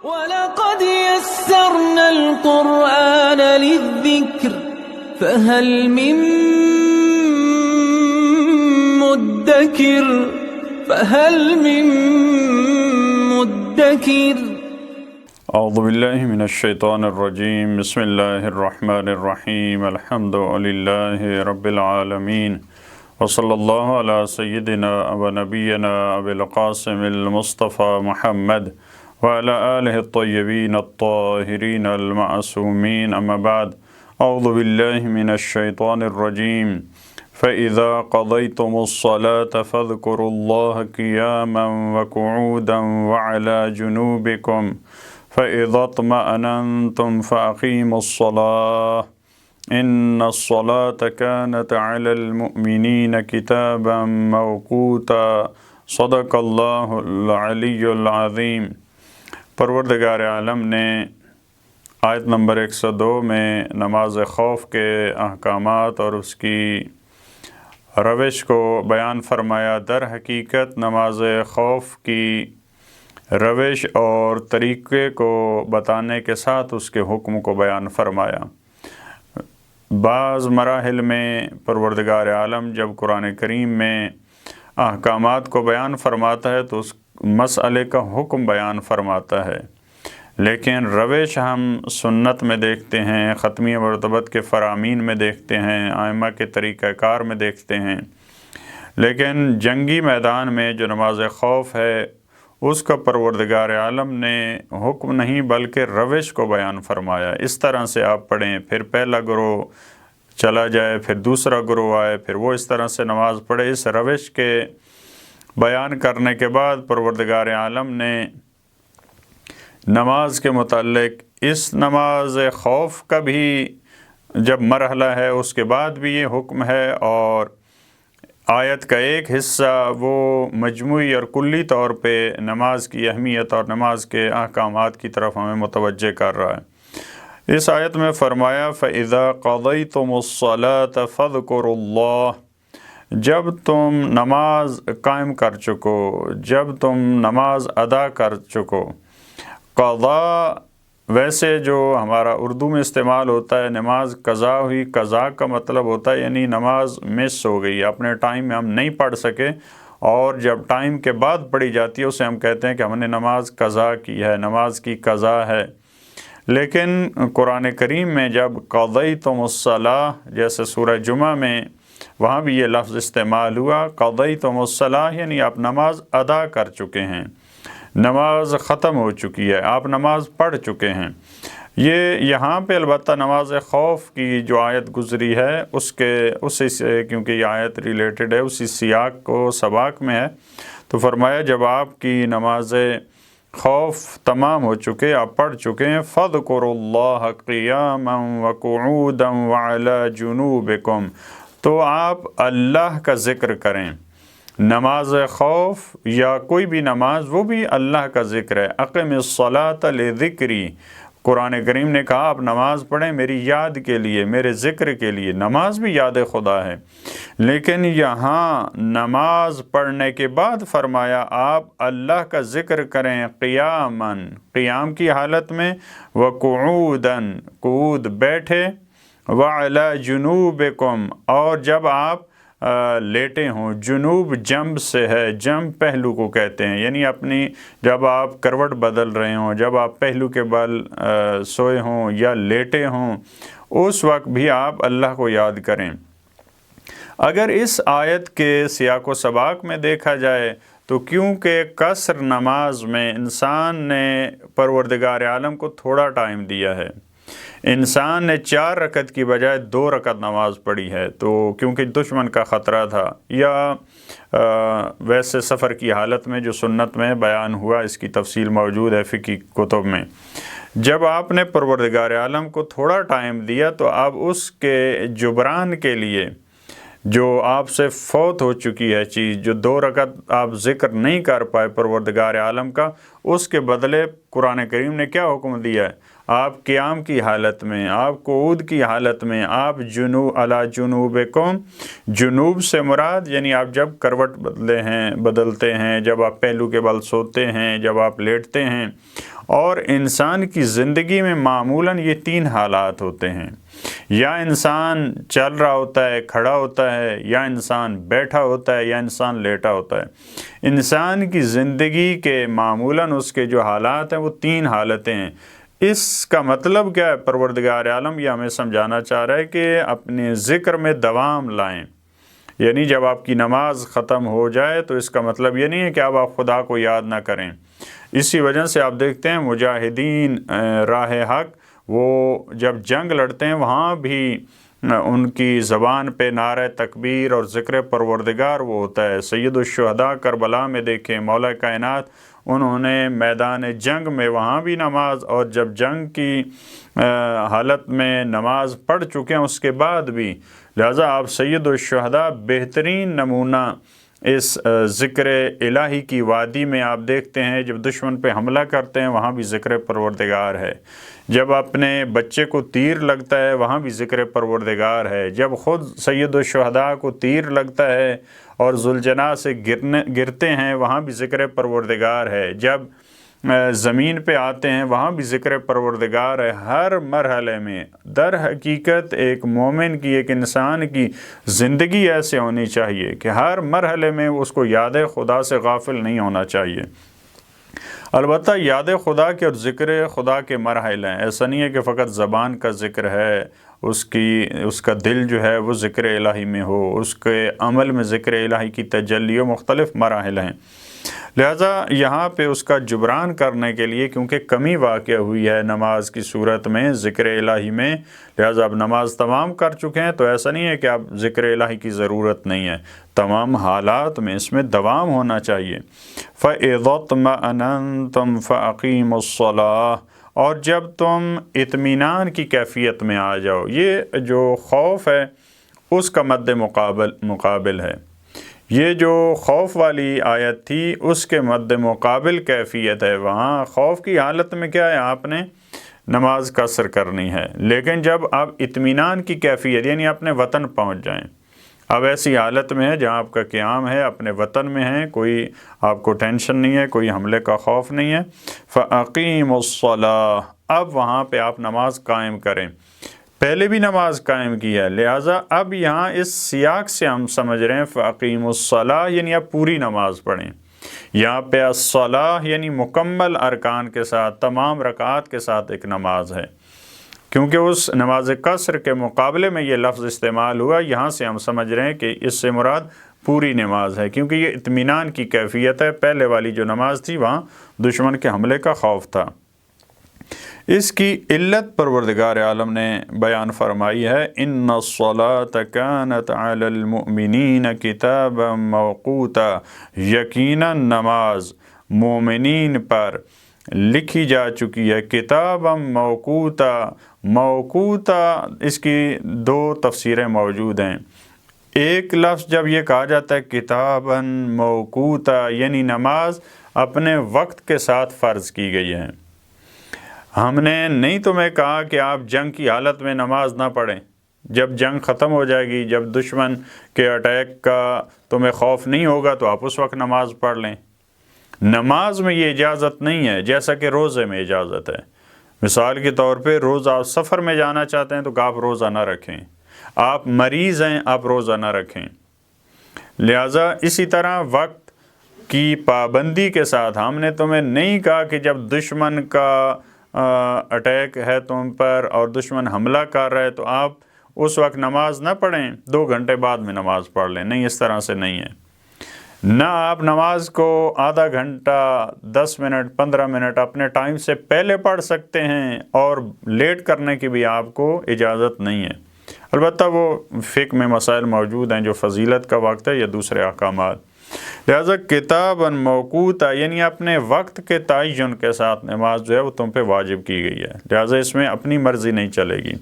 وَلَقَدْ يَسَّرْنَا الْقُرْآنَ لِلذِّكْرِ فَهَلْ مِن مُّدَّكِرٍ اعوذ باللہ من الشیطان الرجیم بسم اللہ الرحمن الرحیم الحمد للہ رب العالمین وصلی اللہ علی سیدنا و نبینا ابی القاسم المصطفى محمد وعلى آلہ الطیبین الطاہرین المعصومین اما بعد اعوذ باللہ من الشیطان الرجیم فَإِذَا قَضَيْتُمُ الصَّلَاةَ فَاذْكُرُوا اللَّهَ قِيَامًا وَقُعُودًا وَعَلَى جُنُوبِكُمْ فَإِذَا اطْمَأْنَنْتُمْ فَأَقِيمُوا الصَّلَاةَ إِنَّ الصَّلَاةَ كَانَتْ عَلَى الْمُؤْمِنِينَ كِتَابًا مَوْقُوتًا صدق اللہ العلی العظیم۔ پروردگار عالم نے آیت نمبر 102 میں نماز خوف کے احکامات اور اس کی روش کو بیان فرمایا۔ در حقیقت نماز خوف کی روش اور طریقے کو بتانے کے ساتھ اس کے حکم کو بیان فرمایا۔ بعض مراحل میں پروردگار عالم جب قرآن کریم میں احکامات کو بیان فرماتا ہے تو اس مسئلے کا حکم بیان فرماتا ہے، لیکن روش ہم سنت میں دیکھتے ہیں، ختمی مرتبت کے فرامین میں دیکھتے ہیں، ائمہ کے طریقہ کار میں دیکھتے ہیں، لیکن جنگی میدان میں جو نماز خوف ہے اس کا پروردگار عالم نے حکم نہیں بلکہ روش کو بیان فرمایا۔ اس طرح سے آپ پڑھیں، پھر پہلا گروہ چلا جائے، پھر دوسرا گروہ آئے، پھر وہ اس طرح سے نماز پڑھے۔ اس روش کے بیان کرنے کے بعد پروردگار عالم نے نماز کے متعلق اس نماز خوف کا بھی جب مرحلہ ہے اس کے بعد بھی یہ حکم ہے، اور آیت کا ایک حصہ وہ مجموعی اور کلی طور پہ نماز کی اہمیت اور نماز کے احکامات کی طرف ہمیں متوجہ کر رہا ہے۔ اس آیت میں فرمایا فَإِذَا قَضَيْتُمُ الصَّلَاةَ فَاذْكُرُوا اللَّهَ، جب تم نماز قائم کر چکو، جب تم نماز ادا کر چکو۔ قضا ویسے جو ہمارا اردو میں استعمال ہوتا ہے، نماز قضا ہوئی، قضا کا مطلب ہوتا ہے یعنی نماز مس ہو گئی، اپنے ٹائم میں ہم نہیں پڑھ سکے، اور جب ٹائم کے بعد پڑھی جاتی ہے اسے ہم کہتے ہیں کہ ہم نے نماز قضا کی ہے، نماز کی قضا ہے۔ لیکن قرآن کریم میں جب قضیتم الصلاۃ جیسے سورہ جمعہ میں وہاں بھی یہ لفظ استعمال ہوا، قضیتم الصلاۃ یعنی آپ نماز ادا کر چکے ہیں، نماز ختم ہو چکی ہے، آپ نماز پڑھ چکے ہیں۔ یہ یہاں پہ البتہ نماز خوف کی جو آیت گزری ہے اسی سے، کیونکہ یہ آیت ریلیٹڈ ہے، اسی سیاق کو سباق میں ہے، تو فرمایا جب آپ کی نماز خوف تمام ہو چکے، آپ پڑھ چکے ہیں، فَاذْكُرُوا اللَّهَ قِيَامًا وَقُعُودًا وَعَلَى جُنُوبِكُمْ، تو آپ اللہ کا ذکر کریں۔ نماز خوف یا کوئی بھی نماز وہ بھی اللہ کا ذکر ہے۔ اقم الصلاۃ لذکری، قرآن کریم نے کہا آپ نماز پڑھیں میری یاد کے لیے، میرے ذکر کے لیے۔ نماز بھی یاد خدا ہے، لیکن یہاں نماز پڑھنے کے بعد فرمایا آپ اللہ کا ذکر کریں قیاماً، قیام کی حالت میں، وقعوداً، قعود بیٹھے، وعلی جنوبکم، اور جب آپ لیٹے ہوں۔ جنوب جنب سے ہے، جنب پہلو کو کہتے ہیں، یعنی اپنی جب آپ کروٹ بدل رہے ہوں، جب آپ پہلو کے بل سوئے ہوں یا لیٹے ہوں، اس وقت بھی آپ اللہ کو یاد کریں۔ اگر اس آیت کے سیاق و سباق میں دیکھا جائے تو کیونکہ قصر نماز میں انسان نے پروردگار عالم کو تھوڑا ٹائم دیا ہے، انسان نے 4 رکعت کی بجائے 2 رکعت نماز پڑھی ہے، تو کیونکہ دشمن کا خطرہ تھا، یا ویسے سفر کی حالت میں جو سنت میں بیان ہوا، اس کی تفصیل موجود ہے فقہی کتب میں۔ جب آپ نے پروردگار عالم کو تھوڑا ٹائم دیا تو اب اس کے جبران کے لیے جو آپ سے فوت ہو چکی ہے چیز، جو 2 رکعت آپ ذکر نہیں کر پائے پروردگار عالم کا، اس کے بدلے قرآن کریم نے کیا حکم دیا ہے؟ آپ قیام کی حالت میں، آپ قعود کی حالت میں، آپ علی جنوبکم، جنوب سے مراد یعنی آپ جب کروٹ بدلتے ہیں، جب آپ پہلو کے بل سوتے ہیں، جب آپ لیٹتے ہیں، اور انسان کی زندگی میں معمولاً یہ 3 حالات ہوتے ہیں، یا انسان چل رہا ہوتا ہے، کھڑا ہوتا ہے، یا انسان بیٹھا ہوتا ہے، یا انسان لیٹا ہوتا ہے۔ انسان کی زندگی کے معمولاً اس کے جو حالات ہیں وہ 3 حالتیں ہیں۔ اس کا مطلب کیا ہے؟ پروردگار عالم یہ ہمیں سمجھانا چاہ رہا ہے کہ اپنے ذکر میں دوام لائیں، یعنی جب آپ کی نماز ختم ہو جائے تو اس کا مطلب یہ نہیں ہے کہ اب آپ خدا کو یاد نہ کریں۔ اسی وجہ سے آپ دیکھتے ہیں مجاہدین راہ حق وہ جب جنگ لڑتے ہیں وہاں بھی ان کی زبان پہ نعرہ تکبیر اور ذکر پروردگار وہ ہوتا ہے۔ سید الشہداء کربلا میں دیکھیں، مولا کائنات انہوں نے میدان جنگ میں وہاں بھی نماز، اور جب جنگ کی حالت میں نماز پڑھ چکے ہیں اس کے بعد بھی، لہٰذا آپ سید الشہداء بہترین نمونہ اس ذکر الہی کی وادی میں آپ دیکھتے ہیں۔ جب دشمن پہ حملہ کرتے ہیں وہاں بھی ذکر پروردگار ہے، جب اپنے بچے کو تیر لگتا ہے وہاں بھی ذکر پروردگار ہے، جب خود سید الشہداء کو تیر لگتا ہے اور ذوالجناح سے گرتے ہیں وہاں بھی ذکر پروردگار ہے، جب زمین پہ آتے ہیں وہاں بھی ذکر پروردگار ہے۔ ہر مرحلے میں در حقیقت ایک مومن کی، ایک انسان کی زندگی ایسے ہونی چاہیے کہ ہر مرحلے میں اس کو یاد خدا سے غافل نہیں ہونا چاہیے۔ البتہ یاد خدا کے اور ذکر خدا کے مراحل ہیں، ایسا نہیں ہے کہ فقط زبان کا ذکر ہے، اس کا دل جو ہے وہ ذکر الہی میں ہو، اس کے عمل میں ذکر الہی کی تجلی و مختلف مراحل ہیں۔ لہٰذا یہاں پہ اس کا جبران کرنے کے لیے، کیونکہ کمی واقع ہوئی ہے نماز کی صورت میں ذکر الہی میں، لہٰذا اب نماز تمام کر چکے ہیں تو ایسا نہیں ہے کہ اب ذکر الہی کی ضرورت نہیں ہے، تمام حالات میں اس میں دوام ہونا چاہیے۔ فَإِذَا اطْمَأْنَنْتُمْ فَأَقِيمُوا الصَّلَاةَ، اور جب تم اطمینان کی کیفیت میں آ جاؤ، یہ جو خوف ہے اس کا مد مقابل ہے۔ یہ جو خوف والی آیت تھی اس کے مد مقابل کیفیت ہے۔ وہاں خوف کی حالت میں کیا ہے؟ آپ نے نماز قصر کرنی ہے، لیکن جب آپ اطمینان کی کیفیت یعنی اپنے وطن پہنچ جائیں، اب ایسی حالت میں ہے جہاں آپ کا قیام ہے، اپنے وطن میں ہے، کوئی آپ کو ٹینشن نہیں ہے، کوئی حملے کا خوف نہیں ہے، فَأَقِيمُوا الصَّلَاةَ، اب وہاں پہ آپ نماز قائم کریں۔ پہلے بھی نماز قائم کی ہے، لہٰذا اب یہاں اس سیاق سے ہم سمجھ رہے ہیں فَأَقِيمُوا الصَّلَاةَ یعنی اب پوری نماز پڑھیں۔ یہاں پہ الصلاۃ یعنی مکمل ارکان کے ساتھ، تمام رکعات کے ساتھ ایک نماز ہے، کیونکہ اس نماز قصر کے مقابلے میں یہ لفظ استعمال ہوا، یہاں سے ہم سمجھ رہے ہیں کہ اس سے مراد پوری نماز ہے، کیونکہ یہ اطمینان کی کیفیت ہے۔ پہلے والی جو نماز تھی وہاں دشمن کے حملے کا خوف تھا۔ اس کی علت پروردگار عالم نے بیان فرمائی ہے، ان الصلاۃ کانت علی المؤمنین کتابا موقوتا، یقیناً نماز مومنین پر لکھی جا چکی ہے، کتابا موقوتا۔ موقوتا اس کی 2 تفسیریں موجود ہیں۔ ایک لفظ جب یہ کہا جاتا ہے کتابا موقوتا یعنی نماز اپنے وقت کے ساتھ فرض کی گئی ہے۔ ہم نے نہیں تمہیں کہا کہ آپ جنگ کی حالت میں نماز نہ پڑھیں، جب جنگ ختم ہو جائے گی، جب دشمن کے اٹیک کا تمہیں خوف نہیں ہوگا تو آپ اس وقت نماز پڑھ لیں۔ نماز میں یہ اجازت نہیں ہے، جیسا کہ روزے میں اجازت ہے۔ مثال کے طور پہ روزہ آپ سفر میں جانا چاہتے ہیں تو آپ روزہ نہ رکھیں، آپ مریض ہیں آپ روزہ نہ رکھیں۔ لہٰذا اسی طرح وقت کی پابندی کے ساتھ ہم نے تمہیں نہیں کہا کہ جب دشمن کا اٹیک ہے تم پر اور دشمن حملہ کر رہا ہے تو آپ اس وقت نماز نہ پڑھیں، 2 گھنٹے بعد میں نماز پڑھ لیں، نہیں، اس طرح سے نہیں ہے۔ نہ آپ نماز کو آدھا گھنٹہ، 10 منٹ، 15 منٹ اپنے ٹائم سے پہلے پڑھ سکتے ہیں، اور لیٹ کرنے کی بھی آپ کو اجازت نہیں ہے۔ البتہ وہ فقہ میں مسائل موجود ہیں جو فضیلت کا وقت ہے یا دوسرے احکامات۔ لہذا کتاباً موقوتا یعنی اپنے وقت کے تعین کے ساتھ نماز جو ہے وہ تم پہ واجب کی گئی ہے، لہذا اس میں اپنی مرضی نہیں چلے گی۔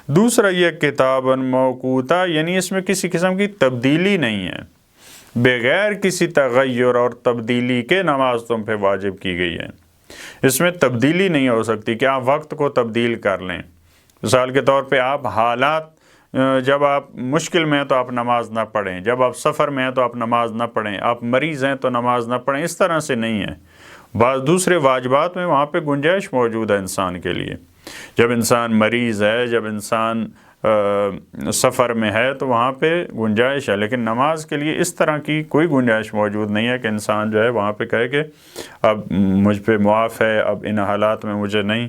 دوسرا یہ کتاباً موقوتا یعنی اس میں کسی قسم کی تبدیلی نہیں ہے، بغیر کسی تغیر اور تبدیلی کے نماز تم پہ واجب کی گئی ہے۔ اس میں تبدیلی نہیں ہو سکتی کہ آپ وقت کو تبدیل کر لیں۔ مثال کے طور پہ آپ حالات، جب آپ مشکل میں ہیں تو آپ نماز نہ پڑھیں، جب آپ سفر میں ہیں تو آپ نماز نہ پڑھیں، آپ مریض ہیں تو نماز نہ پڑھیں، اس طرح سے نہیں ہے۔ بعض دوسرے واجبات میں وہاں پہ گنجائش موجود ہے انسان کے لیے. جب انسان مریض ہے، جب انسان سفر میں ہے تو وہاں پہ گنجائش ہے، لیکن نماز کے لیے اس طرح کی کوئی گنجائش موجود نہیں ہے کہ انسان جو ہے وہاں پہ کہے کہ اب مجھ پہ معاف ہے، اب ان حالات میں مجھے نہیں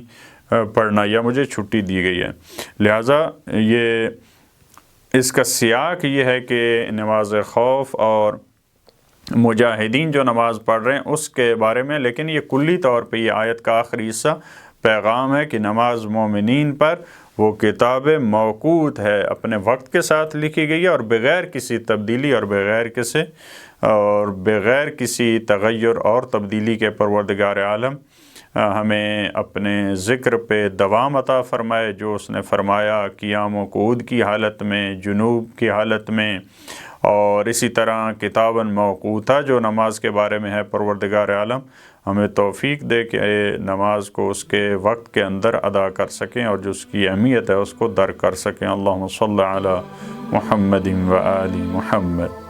پڑھنا یا مجھے چھٹی دی گئی ہے. لہٰذا یہ اس کا سیاق یہ ہے کہ نماز خوف اور مجاہدین جو نماز پڑھ رہے ہیں اس کے بارے میں، لیکن یہ کلی طور پہ یہ آیت کا آخری حصہ پیغام ہے کہ نماز مومنین پر وہ کتاب موقوت ہے، اپنے وقت کے ساتھ لکھی گئی ہے اور بغیر کسی تبدیلی اور بغیر کسی تغیر اور تبدیلی کے پروردگار عالم ہمیں اپنے ذکر پہ دوام عطا فرمائے، جو اس نے فرمایا قیام و قعود کی حالت میں، جنوب کی حالت میں، اور اسی طرح کتاباً موقوتہ جو نماز کے بارے میں ہے. پروردگار عالم ہمیں توفیق دے کہ نماز کو اس کے وقت کے اندر ادا کر سکیں اور جو اس کی اہمیت ہے اس کو درک کر سکیں. اللہم صلی علی محمد و آل محمد.